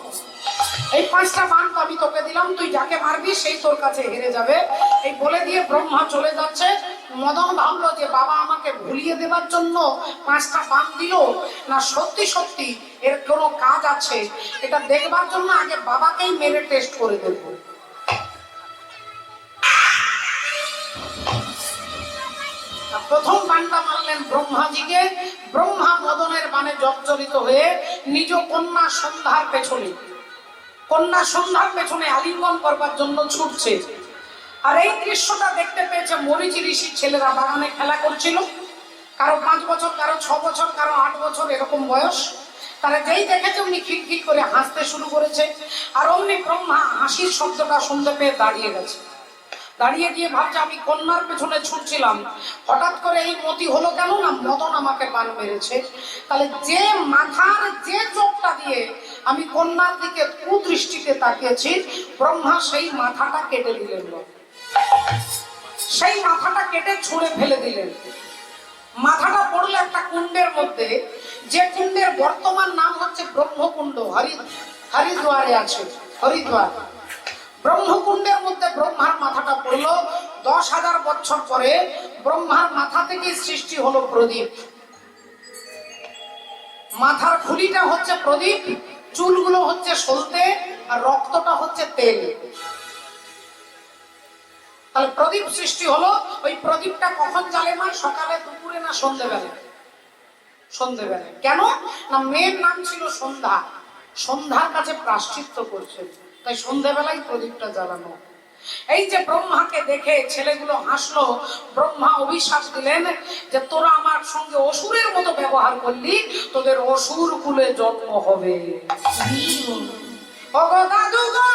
Speaker 1: এই 5টা বান তো আমি তোকে দিলাম, তুই যাকে মারবি সেই তোর কাছে হেরে যাবে। এই বলে দিয়ে ব্রহ্মা চলে যাচ্ছে। মদন ভাবলো যে বাবা আমাকে ভুলিয়ে দেবার জন্য 5টা বান দিল, না সত্যি সত্যি এর কোনো কাজ আছে, এটা দেখবার জন্য আগে বাবাকেই মেরে টেস্ট করে দেব। প্রথম বানটা মারলেন ব্রহ্মাজিকে। ব্রহ্মা মদনের বানে জর্জরিত হয়ে নিজ কন্যা সন্ধ্যার পেছনে, কন্যা সন্ধ্যার পেছনে আলিঙ্গন করবার জন্য ছুটছে। আর এই দৃশ্যটা দেখতে পেয়েছে মরীচি ঋষির ছেলেরা, বাগানে খেলা করছিল, কারো 5 বছর, কারো 6 বছর, কারো 8 বছর এরকম বয়স। তারা যেই দেখেছে অমনি খিটখিট করে হাসতে শুরু করেছে। আর অমনি ব্রহ্মা হাসির শব্দটা শুনতে পেয়ে দাঁড়িয়ে গেছে। দাঁড়িয়ে গিয়ে ভাবছে আমি কন্যার পেছনে ছুটছিলাম, হঠাৎ করে এই মতি হলো কেন, না মদন আমাকে বান মেরেছে। তাহলে যে মাথার যে চোখটা দিয়ে আমি কন্যার দিকে কুদৃষ্টিতে তাকিয়েছি, ব্রহ্মা সেই মাথাটা কেটে দিলেন, সেই মাথাটা কেটে ছুঁড়ে ফেলে দিলেন। মাথাটা পড়লো একটা কুণ্ডের মধ্যে, যে কুণ্ডের বর্তমান নাম হচ্ছে ব্রহ্মকুণ্ড, হরিদ্বারে আছে, হরিদ্বার। ব্রহ্মকুণ্ডের মধ্যে ব্রহ্মার মাথাটা পড়লো। 10,000 বছর পরে ব্রহ্মার মাথা থেকে সৃষ্টি হলো প্রদীপ। মাথার খুলিটা হচ্ছে প্রদীপ, চুলগুলো হচ্ছে সলতে, আর রক্তটা হচ্ছে তেল। তাহলে প্রদীপ সৃষ্টি হলো। ওই প্রদীপটা কখন জ্বালে মা? সকালে, দুপুরে, না সন্ধ্যেবেলা? সন্ধ্যেবেলা। কেন না মেয়ের নাম ছিল সন্ধ্যা, সন্ধ্যার কাছে প্রায়শ্চিত্ত করছে, তাই সন্ধ্যেবেলায় প্রদীপটা জ্বালানো। এই যে ব্রহ্মাকে দেখে ছেলেগুলো হাসলো, ব্রহ্মা অভিশাপ দিলেন যে তোরা আমার সঙ্গে অসুরের মতো ব্যবহার করলি, তোদের অসুর কুলে জন্ম হবে। ওগো দাদু গো,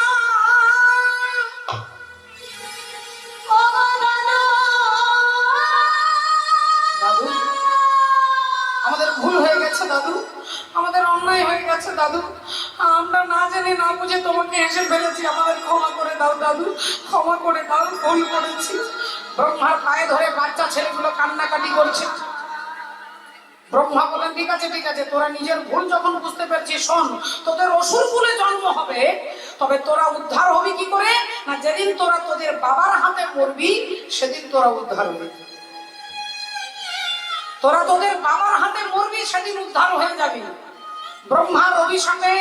Speaker 1: দাদু আমাদের ভুল হয়ে গেছে দাদু, আমাদের অন্যায় হয়ে গেছে দাদু, আমরা না জেনে না বুঝে তোমাকে এসে ফেলেছি, আমাদের ক্ষমা করে দাও দাদু, ক্ষমা করে দাও, ভুল করেছি। ব্রহ্মার পায়ে ধরে বাচ্চা ছেলেগুলো কান্নাকাটি করছে। ব্রহ্মা বলেন ঠিক আছে ঠিক আছে, তোরা নিজের ভুল যখন বুঝতে পারছিস, শোন তোদের অসুর কুলে জন্ম হবে, তবে তোরা উদ্ধার হবি কি করে, না যেদিন তোরা তোদের বাবার হাতে পড়বি সেদিন তোরা উদ্ধার হবি। তোরা তোদের বাবার হাতে মরবি, সেদিন উদ্ধার হয়ে যাবি। ব্রহ্মার অভিশাপে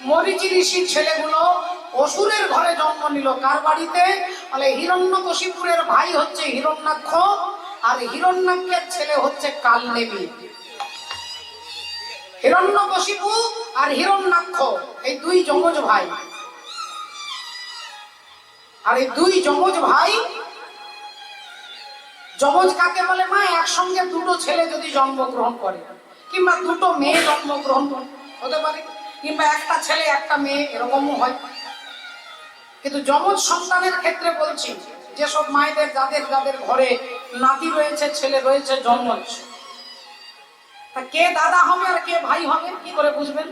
Speaker 1: মরীচি ঋষির ছেলেগুলো অসুরের ঘরে জন্ম নিল। কার বাড়িতে? বলে হিরণ্যকশিপুরের ভাই হচ্ছে হিরণ্যাক্ষ, আর হিরণ্যাক্ষের ছেলে হচ্ছে কালনেমী। হিরণ্যকশিপু আর হিরণ্যাক্ষ এই 2 যমজ ভাই। আর এই 2 যমজ ভাই, যমজ কাকে বলে মা? একসঙ্গে 2টো ছেলে যদি জন্মগ্রহণ করে, কিংবা 2টো মেয়ে জন্মগ্রহণ হতে পারে, কিংবা একটা ছেলে একটা মেয়ে, এরকমও হয়। কিন্তু যমজ সন্তানের ক্ষেত্রে বলছি, যেসব মায়েদের যাদের যাদের ঘরে নাতি রয়েছে, ছেলে রয়েছে, জন্মজ, তা কে দাদা হবে আর কে ভাই হবে কি করে বুঝবেন?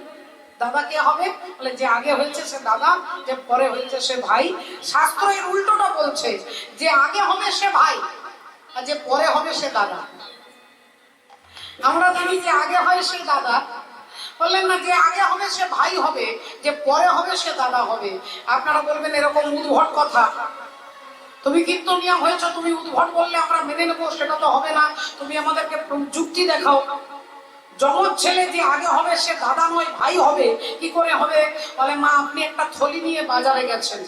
Speaker 1: দাদা কে হবে? বলে যে আগে হয়েছে সে দাদা, যে পরে হয়েছে সে ভাই। শাস্ত্র এর উল্টোটা বলছে, যে আগে হবে সে ভাই, আর যে পরে হবে সে দাদা। আমরা জানি যে আগে হয় সে দাদা, বললেন না যে আগে হবে সে ভাই হবে, যে পরে হবে সে দাদা হবে। আপনারা বলবেন এরকম উদ্ভট কথা, তুমি কীর্তনিয়া হয়েছ, তুমি উদ্ভট বললে আমরা মেনে নেবো, সেটা তো হবে না, তুমি আমাদেরকে যুক্তি দেখাও। যমজ ছেলে যে আগে হবে সে দাদা নয় ভাই হবে, কি করে হবে? বলে মা আপনি একটা থলি নিয়ে বাজারে গেছেন,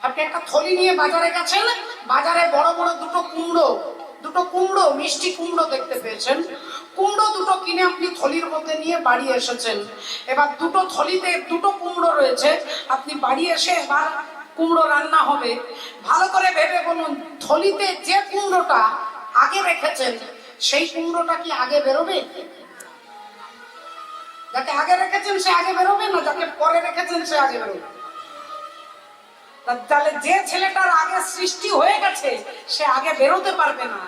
Speaker 1: আপনি একটা থলি নিয়ে বাজারে গেছেন, বাজারে বড় বড় 2টো কুমড়ো, মিষ্টি কুমড়ো দেখতে পেয়েছেন, কুমড়ো 2টো কিনে আপনি থলির মধ্যে নিয়ে বাড়ি এসেছেন। এবার 2টো থলিতে 2টো কুমড়ো রয়েছে, আপনি বাড়ি এসে এবার কুমড়ো রান্না হবে। ভালো করে ভেবে বলুন, থলিতে যে কুমড়োটা আগে রেখেছেন সেই কুমড়োটা কি আগে বেরোবে? যাকে আগে রেখেছেন সে আগে বেরোবে, না যাকে পরে রেখেছেন সে আগে বেরোবে? তাহলে যে ছেলেটার আগে সৃষ্টি হয়ে গেছে সে আগে বেরোতে পারবে না,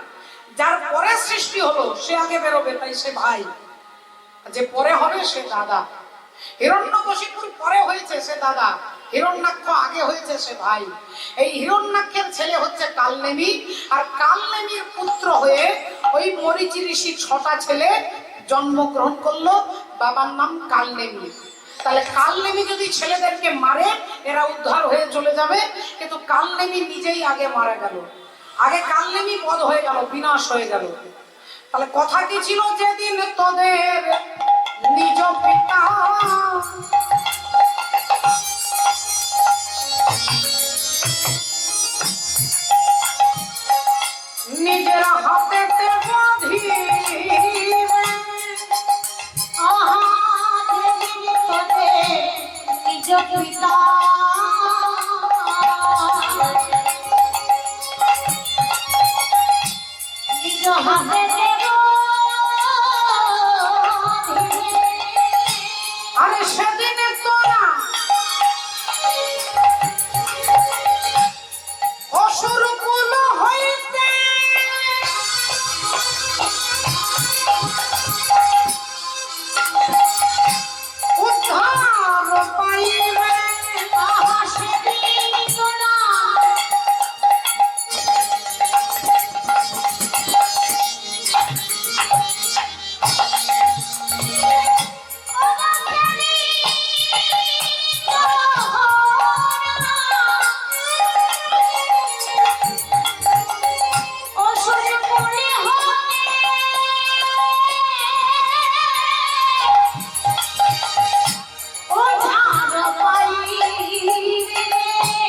Speaker 1: যার পরে সৃষ্টি হলো সে আগে বেরোবে, তাই সে ভাই, যে পরে হবে সে দাদা। হিরণ্যকশিপুর পরে হয়েছে সে দাদা, হিরণ্যাক্ষ আগে হয়েছে সে ভাই। এই হিরণ্যাক্ষের ছেলে হচ্ছে কালনেমি, আর কালনেমির পুত্র হয়ে ওই মরীচি ঋষি 6টা ছেলে জন্মগ্রহণ করলো, বাবার নাম কালনেমি। তাহলে কালনেমি যদি ছেলেদেরকে মারে এরা উদ্ধার হয়ে চলে যাবে, কিন্তু কালনেমি নিজেই আগে মারা গেল, আগে কালনেমি বধ হয়ে গেল, বিনাশ হয়ে গেল। তাহলে কথা কি ছিল, যেদিন তোদের নিজ পিতা নিজের হাতেতে বাঁধিবে,
Speaker 2: আহা যেদিন তোদের নিজ পিতা নিজ হাতে দেব,
Speaker 1: আরে সেদিনে তোরা অসুরকুল হইতে উদ্ধার পাইবে,
Speaker 2: আহা সেদিন তোরা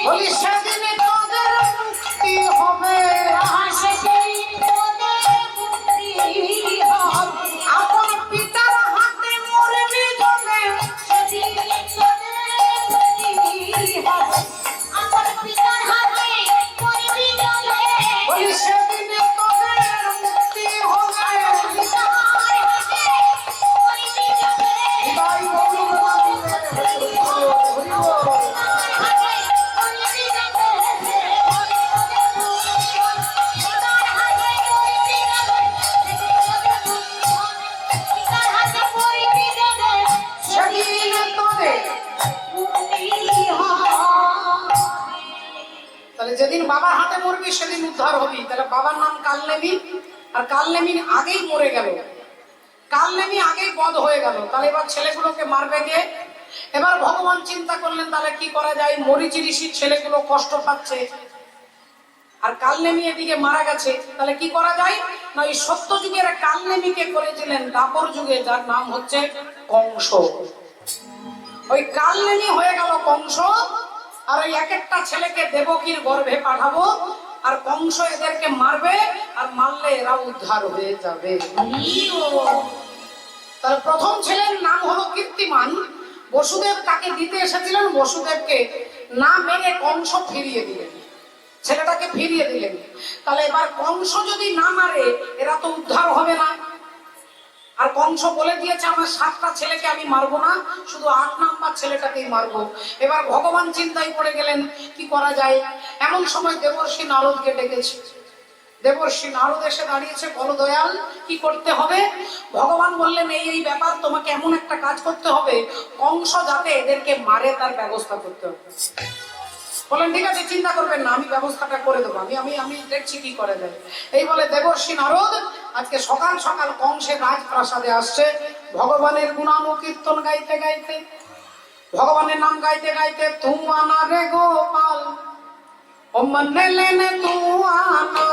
Speaker 1: বলি সেদিনে তোদের মুক্তি হবে, আপন পিতার হাতে মরবি জমে, বলি সেদিনে তোদের মুক্তি হবে। হৃদয় গৌর সেদিনে তোদের, তাহলে যেদিন বাবার হাতে মরবি সেদিন উদ্ধার হবি। তাহলে বাবার নাম কালনেমি, আর কালনেমি আগেই মরে গেল, কালনেমি আগেই বধ হয়ে গেল। তাহলে এবার ছেলেগুলোকে মারবে কে? এবার ভগবান চিন্তা করলেন তাহলে কি করা যায়, মরীচি ঋষির ছেলেগুলো কষ্ট পাচ্ছে আর কালনেমি এদিকে মারা গেছে, তাহলে কি করা যায় না, ওই সত্য যুগের কালনেমিকে করেছিলেন দাপর যুগে, যার নাম হচ্ছে কংস। ওই কালনেমি হয়ে গেল কংস, আর ওই এক একটা ছেলেকে দেবকীর গর্ভে পাঠাবো, আর কংস এদেরকে মারবে, আর মারলে এরা উদ্ধার হয়ে যাবে। তার প্রথম ছেলের নাম হলো কীর্তিমান। বসুদেব তাকে দিতে এসেছিলেন, বসুদেবকে না মেরে কংস ফিরিয়ে দিলেন, ছেলেটাকে ফিরিয়ে দিলেন। তাহলে এবার কংস যদি না মারে এরা তো উদ্ধার হবে না, আর কংস বলে দিয়েছে আমার 7টা ছেলেকে আমি মারবো না, শুধু 8 নাম্বার ছেলেটাকেই মারবো। এবার ভগবান চিন্তায় পড়ে গেলেন কি করা যায়। এমন সময় দেবর্ষি নারদকে ডেকেছে, দেবর্ষি নারদ এসে দাঁড়িয়েছে, বলো দয়াল কি করতে হবে? ভগবান বললেন এই এই ব্যাপার, তোমাকে এমন একটা কাজ করতে হবে, কংস যাতে এদেরকে মারে তার ব্যবস্থা করতে হবে। বলেন ঠিক আছে, চিন্তা করবেন না, আমি ব্যবস্থাটা করে দেবো, আমি দেখছি কি করা যায়। এই বলে দেবর্ষি নারদ আজকে সকাল সকাল কংসের রাজপ্রাসাদে আসছে, ভগবানের গুণানুকীর্তন গাইতে গাইতে, ভগবানের নাম গাইতে গাইতে, তু আনা রে গোপাল ও মনে লেনে তু আনা,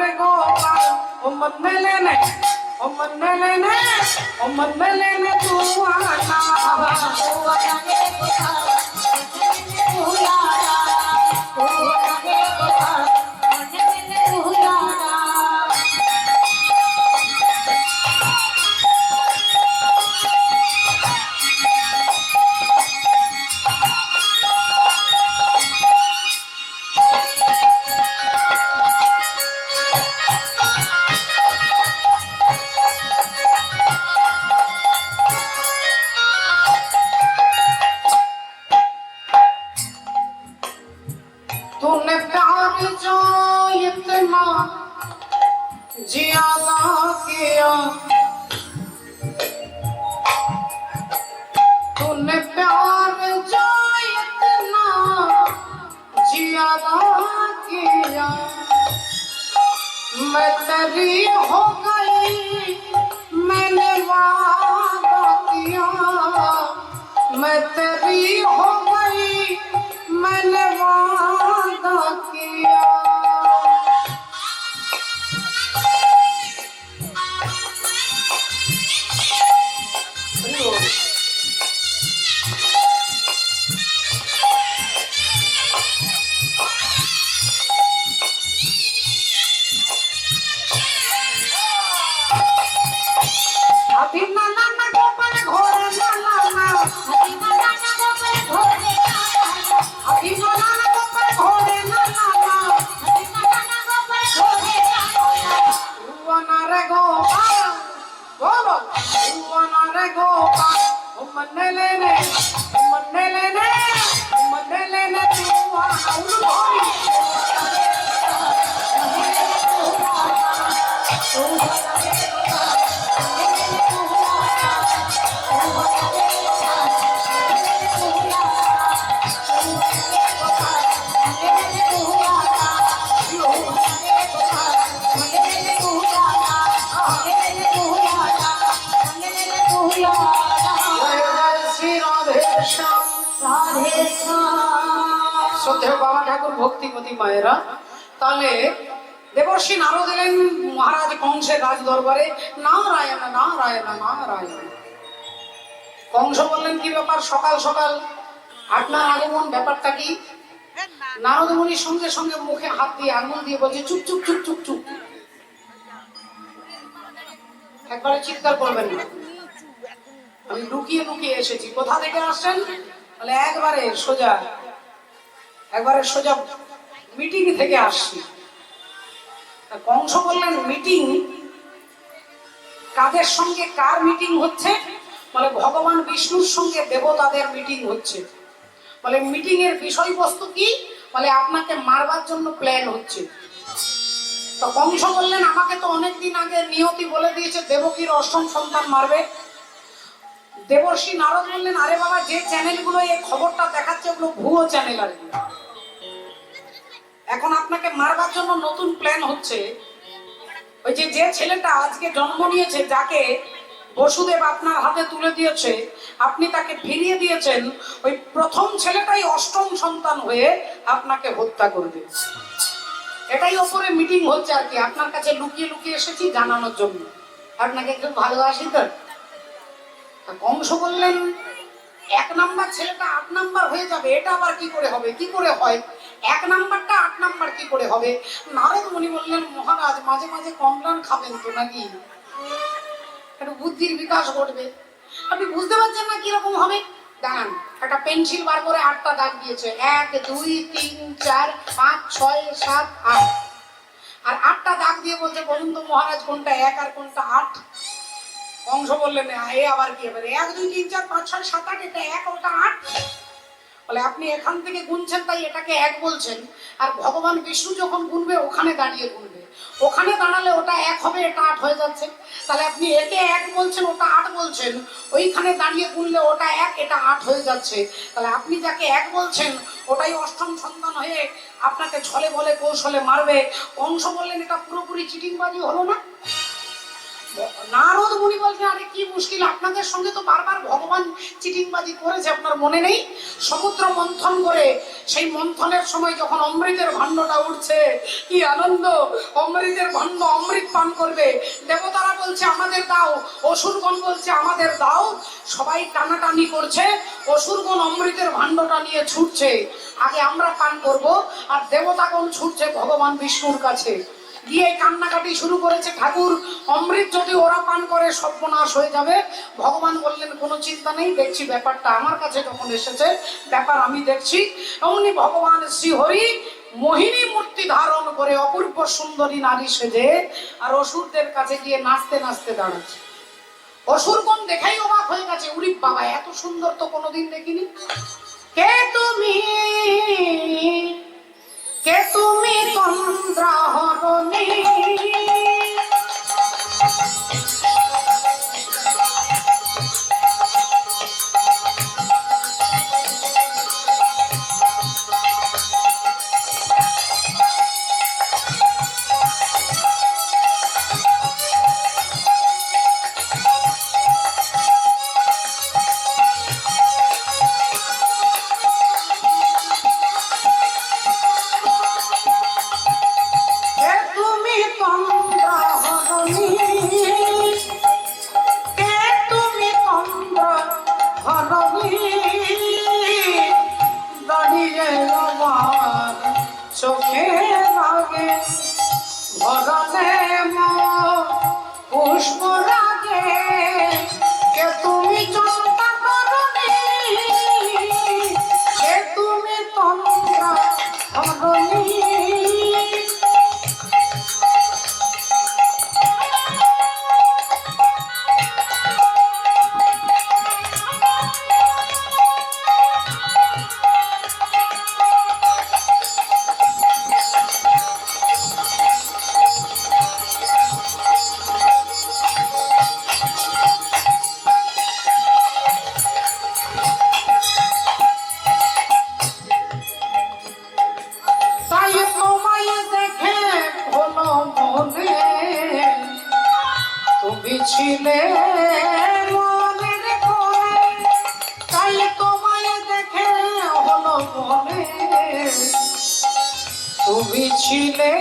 Speaker 1: रे गोपाल ओ मन में लेने ओ मन में लेने ओ मन में लेने तू आना तूने प्यार जो इतना ज्यादा किया तूने प्यार जो इतना ज्यादा किया मैं तेरी हो गई मैंने वादा किया मैं तेरी हो गई मैंने वादा किया अभी ना ना ना गोपाल घोड़े ना ना ना अभी ना ना ना गोपाल घोड़े ना ना ना हुआ ना रे गोपाल हुआ ना रे गोपाल ओ मन लेने तू आना उल्लू শ্রদ্ধেয় বাবা ঠাকুর ভক্তিমতী মায়েরা তাহলে দেবর্ষি নারদ এলেন মহারাজ কংসের রাজ দরবারে নারায়ণ নারায়ণ নারায়ণ কংস বললেন কি ব্যাপার সকাল সকাল আপনার আগমন ব্যাপারটা কি নারদ মুনির সঙ্গে সঙ্গে মুখে হাত দিয়ে আঙুল দিয়ে বলছে চুপ চুপ চুপ চুপ চুপ একবারে চিৎকার করবেন না আমি লুকিয়ে লুকিয়ে এসেছি কোথা থেকে আসছেন বলে একবারে সোজা মিটিং থেকে আসছি কংস বললেন মিটিং কাদের সঙ্গে কার মিটিং হচ্ছে বলে ভগবান বিষ্ণুর সঙ্গে দেবতাদের মিটিং হচ্ছে বলে মিটিং এর বিষয়বস্তু কি বলে আপনাকে মারবার জন্য প্ল্যান হচ্ছে তো কংস বললেন আমাকে তো অনেকদিন আগে নিয়তি বলে দিয়েছে দেবকীর অষ্টম সন্তান মারবে দেবর্ষি নারদ বললেন আরে বাবা যে চ্যানেলগুলো এই খবরটা দেখাচ্ছে ওগুলো ভুয়ো চ্যানেল আর এখন আপনাকে মারবার জন্য নতুন প্ল্যান হচ্ছে ওই যে ছেলেটা আজকে জন্ম নিয়েছে যাকে বসুদেব আপনার হাতে তুলে দিয়েছে আপনি তাকে ফিরিয়ে দিয়েছেন ওই প্রথম ছেলেটাই অষ্টম সন্তান হয়ে আপনাকে হত্যা করবে এটাই ওপরে মিটিং হচ্ছে আর কি আপনার কাছে লুকিয়ে লুকিয়ে এসেছি জানানোর জন্য আপনাকে একটু ভালোবাসি তো কংস বললেন 1 নাম্বার ছেলেটা 8 নাম্বার হয়ে যাবে এটা আবার কি করে হবে কি করে হয় 1 নাম্বারটা 8 নাম্বার কি করে হবে নারদ মুনি বললেন মহারাজ মাঝে মাঝে কমপ্লেন খাবেন তো নাকি একটু বুদ্ধির বিকাশ ঘটবে আপনি বুঝতে পারছেন না কিরকম হবে দাঁড়ান একটা পেন্সিল বার করে 8টা দাগ দিয়েছে 1 2 3 4 5 6 7 8 আর 8টা দাগ দিয়ে বলছে বলুন তো মহারাজ কোনটা 1 আর কোনটা 8 কংস বললেন এ আবার কি হবে 1 2 3 4 5 6 7 8 এটা 1 ওটা 8 বলে আপনি এখান থেকে গুনছেন তাই এটাকে 1 বলছেন আর ভগবান বিষ্ণু যখন গুনবে ওখানে দাঁড়িয়ে গুনবে ওখানে দাঁড়ালে ওটা 1 হবে এটা 8 হয়ে যাচ্ছে তাহলে আপনি একে 1 বলছেন ওটা 8 বলছেন ওইখানে দাঁড়িয়ে গুনলে ওটা 1 এটা 8 হয়ে যাচ্ছে তাহলে আপনি যাকে 1 বলছেন ওটাই অষ্টম সন্তান হয়ে আপনাকে ছলে বলে কৌশলে মারবে কংস বললেন এটা পুরোপুরি চিটিংবাজি হলো না নারদ মুনি বলছেন, আরে কি মুশকিল, আপনাদের সঙ্গে তো বারবার ভগবান চিটিংবাজি করেছে, আপনার মনে নেই? সমুদ্র মন্থন করে সেই মন্থনের সময় যখন অমৃতের ভাণ্ডটা উঠছে, কি আনন্দ! অমৃতের ভাণ্ড, অমৃত পান করবে। দেবতারা বলছে আমাদের দাও, অসুরগণ বলছে আমাদের দাও, সবাই টানাটানি করছে। অসুরগণ অমৃতের ভাণ্ডটা নিয়ে ছুটছে, আগে আমরা পান করব, আর দেবতাগণ ছুটছে ভগবান বিষ্ণুর কাছে। গিয়ে কান্নাকাটি শুরু করেছে, ঠাকুর অমৃত যদি ওরা পান করে সর্বনাশ হয়ে যাবে। ভগবান বললেন কোনো চিন্তা নেই, দেখছি ব্যাপারটা আমার কাছে যখন এসেছে ব্যাপার আমি দেখছি। অমনি ভগবান শ্রীহরি মোহিনী মূর্তি ধারণ করে অপূর্ব সুন্দরী নারী সেজে আর অসুরদের কাছে গিয়ে নাচতে নাচতে দাঁড়াচ্ছে। অসুরগণ দেখাই অবাক হয়ে গেছে, উরি বাবা, এত সুন্দর তো কোনোদিন দেখিনি। কে তুমি, কে তুমি তন্দ্রাহরণী, কে তুমি তন্দ্রাহরণী, কে তুমি তন্দ্রাহরণী, দাঁড়িয়ে আমার চোখের আগে ভরণে পুষ্প রাগে, কে তুমি চম্পাবরণী, কে তুমি তন্দ্রাহরণী। তাই তোমায় দেখে হলো মনে, তুমি ছিলে মনের কোণে, তাই তোমায় দেখে হলো মনে, তুমি ছিলে